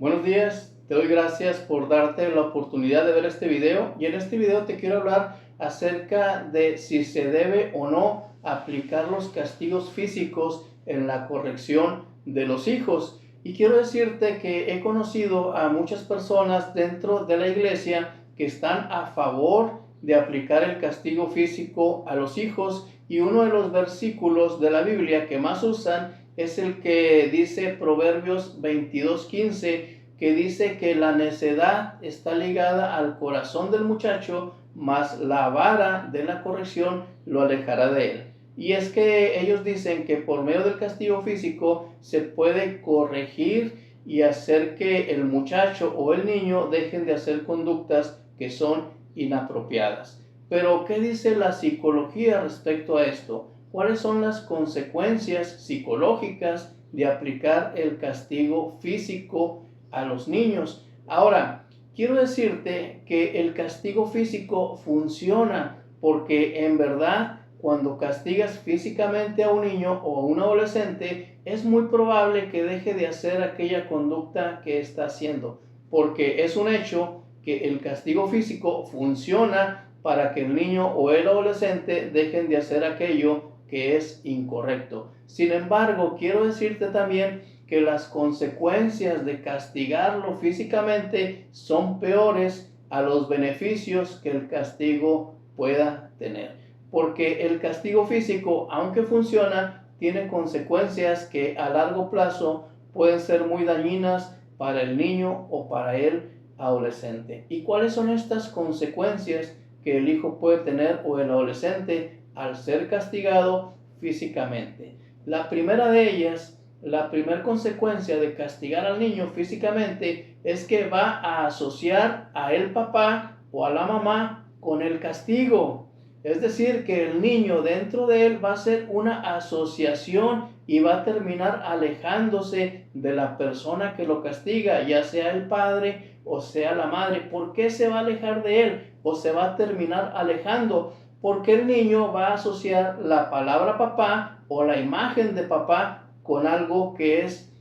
Buenos días, te doy gracias por darte la oportunidad de ver este video y en este video te quiero hablar acerca de si se debe o no aplicar los castigos físicos en la corrección de los hijos. Y quiero decirte que he conocido a muchas personas dentro de la iglesia que están a favor de aplicar el castigo físico a los hijos, y uno de los versículos de la Biblia que más usan es el que dice Proverbios 22:15, que dice que la necedad está ligada al corazón del muchacho, mas la vara de la corrección lo alejará de él. Y es que ellos dicen que por medio del castigo físico se puede corregir y hacer que el muchacho o el niño dejen de hacer conductas que son inapropiadas. Pero, ¿qué dice la psicología respecto a esto? ¿Cuáles son las consecuencias psicológicas de aplicar el castigo físico a los niños? Ahora, quiero decirte que el castigo físico funciona porque en verdad cuando castigas físicamente a un niño o a un adolescente es muy probable que deje de hacer aquella conducta que está haciendo, porque es un hecho que el castigo físico funciona para que el niño o el adolescente dejen de hacer aquello que es incorrecto. Sin embargo, quiero decirte también que las consecuencias de castigarlo físicamente son peores a los beneficios que el castigo pueda tener. Porque el castigo físico, aunque funciona, tiene consecuencias que a largo plazo pueden ser muy dañinas para el niño o para el adolescente. ¿Y cuáles son estas consecuencias que el hijo puede tener o el adolescente al ser castigado físicamente? La primera de ellas, la primera consecuencia de castigar al niño físicamente es que va a asociar a el papá o a la mamá con el castigo. Es decir, que el niño dentro de él va a ser una asociación y va a terminar alejándose de la persona que lo castiga, ya sea el padre o sea la madre. ¿Por qué se va a alejar de él o se va a terminar alejando? Porque el niño va a asociar la palabra papá o la imagen de papá con algo que es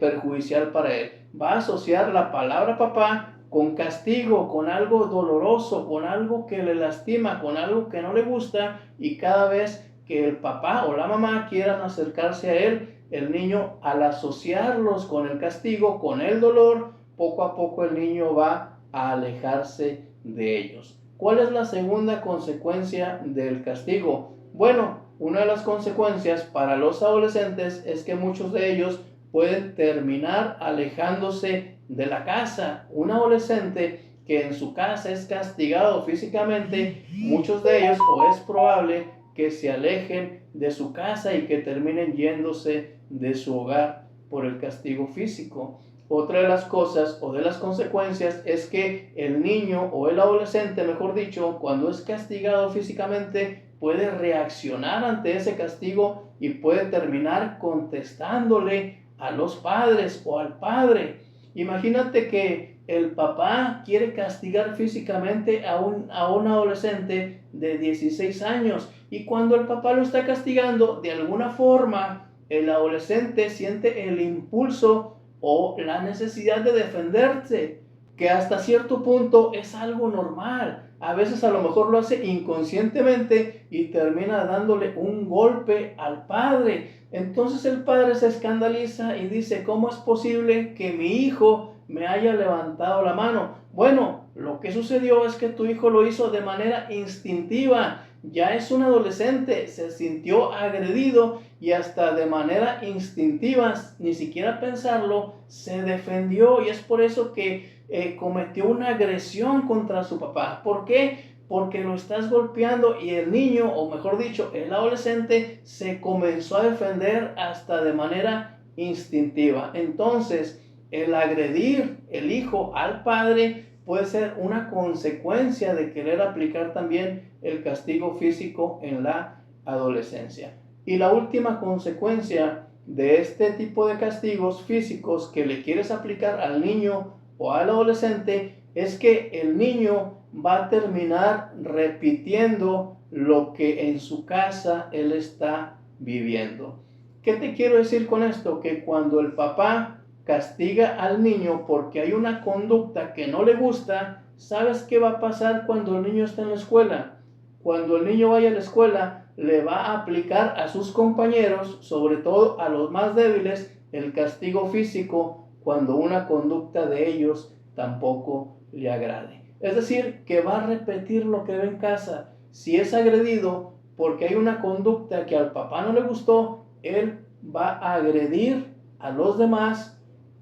perjudicial para él. Va a asociar la palabra papá con castigo, con algo doloroso, con algo que le lastima, con algo que no le gusta, y cada vez que el papá o la mamá quieran acercarse a él, el niño, al asociarlos con el castigo, con el dolor, poco a poco el niño va a alejarse de ellos. ¿Cuál es la segunda consecuencia del castigo? Bueno, una de las consecuencias para los adolescentes es que muchos de ellos pueden terminar alejándose de la casa. Un adolescente que en su casa es castigado físicamente, muchos de ellos, o es probable que se alejen de su casa y que terminen yéndose de su hogar por el castigo físico. Otra de las cosas o de las consecuencias es que el niño o el adolescente, mejor dicho, cuando es castigado físicamente, puede reaccionar ante ese castigo y puede terminar contestándole a los padres o al padre. Imagínate que el papá quiere castigar físicamente a un adolescente de 16 años, y cuando el papá lo está castigando, de alguna forma el adolescente siente el impulso o la necesidad de defenderse, que hasta cierto punto es algo normal. A veces a lo mejor lo hace inconscientemente y termina dándole un golpe al padre. Entonces el padre se escandaliza y dice: ¿cómo es posible que mi hijo me haya levantado la mano? Bueno, lo que sucedió es que tu hijo lo hizo de manera instintiva. Ya es un adolescente, se sintió agredido y hasta de manera instintiva, ni siquiera pensarlo, se defendió, y es por eso que cometió una agresión contra su papá. ¿Por qué? Porque lo estás golpeando, y el niño, o mejor dicho, el adolescente, se comenzó a defender hasta de manera instintiva. Entonces, el agredir el hijo al padre puede ser una consecuencia de querer aplicar también el castigo físico en la adolescencia. Y la última consecuencia de este tipo de castigos físicos que le quieres aplicar al niño o al adolescente es que el niño va a terminar repitiendo lo que en su casa él está viviendo. ¿Qué te quiero decir con esto? Que cuando el papá castiga al niño porque hay una conducta que no le gusta, ¿sabes qué va a pasar cuando el niño esté en la escuela? Cuando el niño vaya a la escuela, le va a aplicar a sus compañeros, sobre todo a los más débiles, el castigo físico cuando una conducta de ellos tampoco le agrade. Es decir, que va a repetir lo que ve en casa. Si es agredido porque hay una conducta que al papá no le gustó, él va a agredir a los demás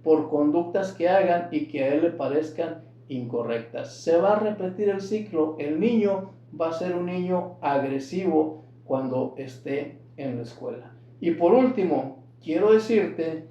por conductas que hagan y que a él le parezcan incorrectas. Se va a repetir el ciclo. El niño va a ser un niño agresivo cuando esté en la escuela. Y por último, quiero decirte,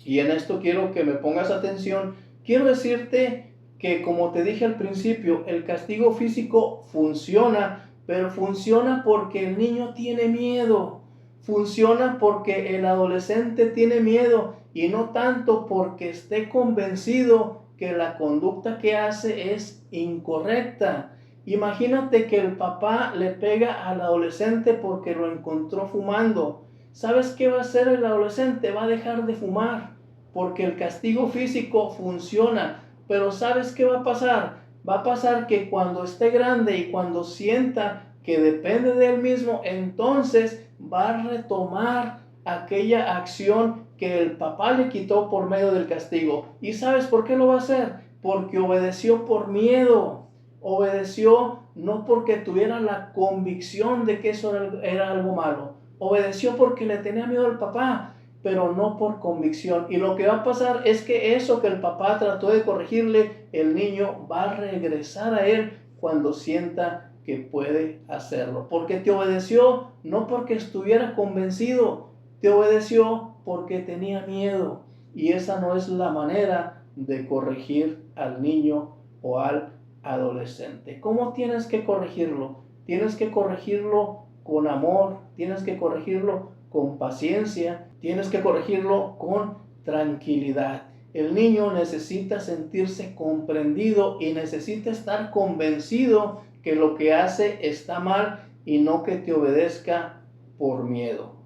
y en esto quiero que me pongas atención, quiero decirte que, como te dije al principio, el castigo físico funciona, pero funciona porque el niño tiene miedo. Funciona porque el adolescente tiene miedo y no tanto porque esté convencido que la conducta que hace es incorrecta. Imagínate que el papá le pega al adolescente porque lo encontró fumando. ¿Sabes qué va a hacer el adolescente? Va a dejar de fumar porque el castigo físico funciona. Pero ¿sabes qué va a pasar? Va a pasar que cuando esté grande y cuando sienta que depende de él mismo, entonces va a retomar aquella acción que el papá le quitó por medio del castigo. ¿Y sabes por qué lo va a hacer? Porque obedeció por miedo. Obedeció no porque tuviera la convicción de que eso era algo malo. Obedeció porque le tenía miedo al papá, pero no por convicción. Y lo que va a pasar es que eso que el papá trató de corregirle, el niño va a regresar a él cuando sienta que puede hacerlo. Porque te obedeció no porque estuviera convencido, te obedeció porque tenía miedo. Y esa no es la manera de corregir al niño o al adolescente. ¿Cómo tienes que corregirlo? Tienes que corregirlo con amor, tienes que corregirlo con paciencia, tienes que corregirlo con tranquilidad. El niño necesita sentirse comprendido y necesita estar convencido que lo que hace está mal y no que te obedezca por miedo.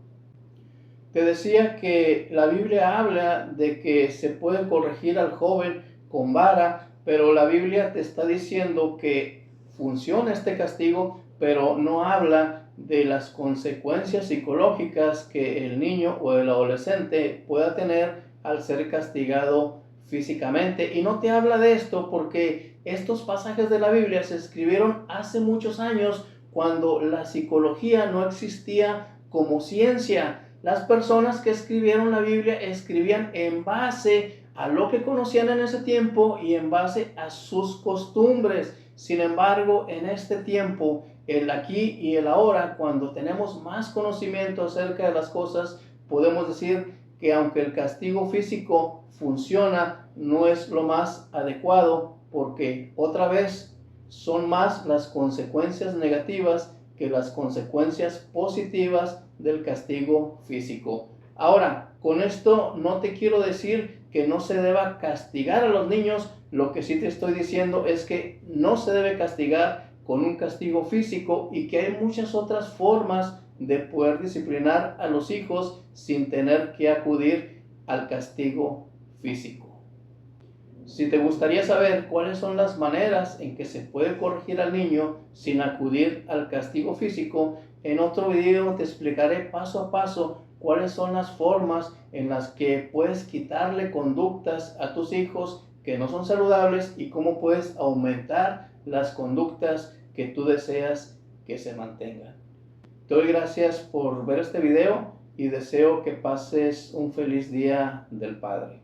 Te decía que la Biblia habla de que se puede corregir al joven con vara, pero la Biblia te está diciendo que funciona este castigo, pero no habla de las consecuencias psicológicas que el niño o el adolescente pueda tener al ser castigado físicamente. Y no te habla de esto porque estos pasajes de la Biblia se escribieron hace muchos años, cuando la psicología no existía como ciencia. Las personas que escribieron la Biblia escribían en base a lo que conocían en ese tiempo y en base a sus costumbres. Sin embargo, en este tiempo, el aquí y el ahora, cuando tenemos más conocimiento acerca de las cosas, podemos decir que aunque el castigo físico funciona, no es lo más adecuado, porque otra vez son más las consecuencias negativas que las consecuencias positivas del castigo físico. Ahora, con esto no te quiero decir que no se deba castigar a los niños. Lo que sí te estoy diciendo es que no se debe castigar con un castigo físico y que hay muchas otras formas de poder disciplinar a los hijos sin tener que acudir al castigo físico. Si te gustaría saber cuáles son las maneras en que se puede corregir al niño sin acudir al castigo físico, en otro video te explicaré paso a paso cuáles son las formas en las que puedes quitarle conductas a tus hijos que no son saludables y cómo puedes aumentar las conductas que tú deseas que se mantengan. Te doy gracias por ver este video y deseo que pases un feliz día del Padre.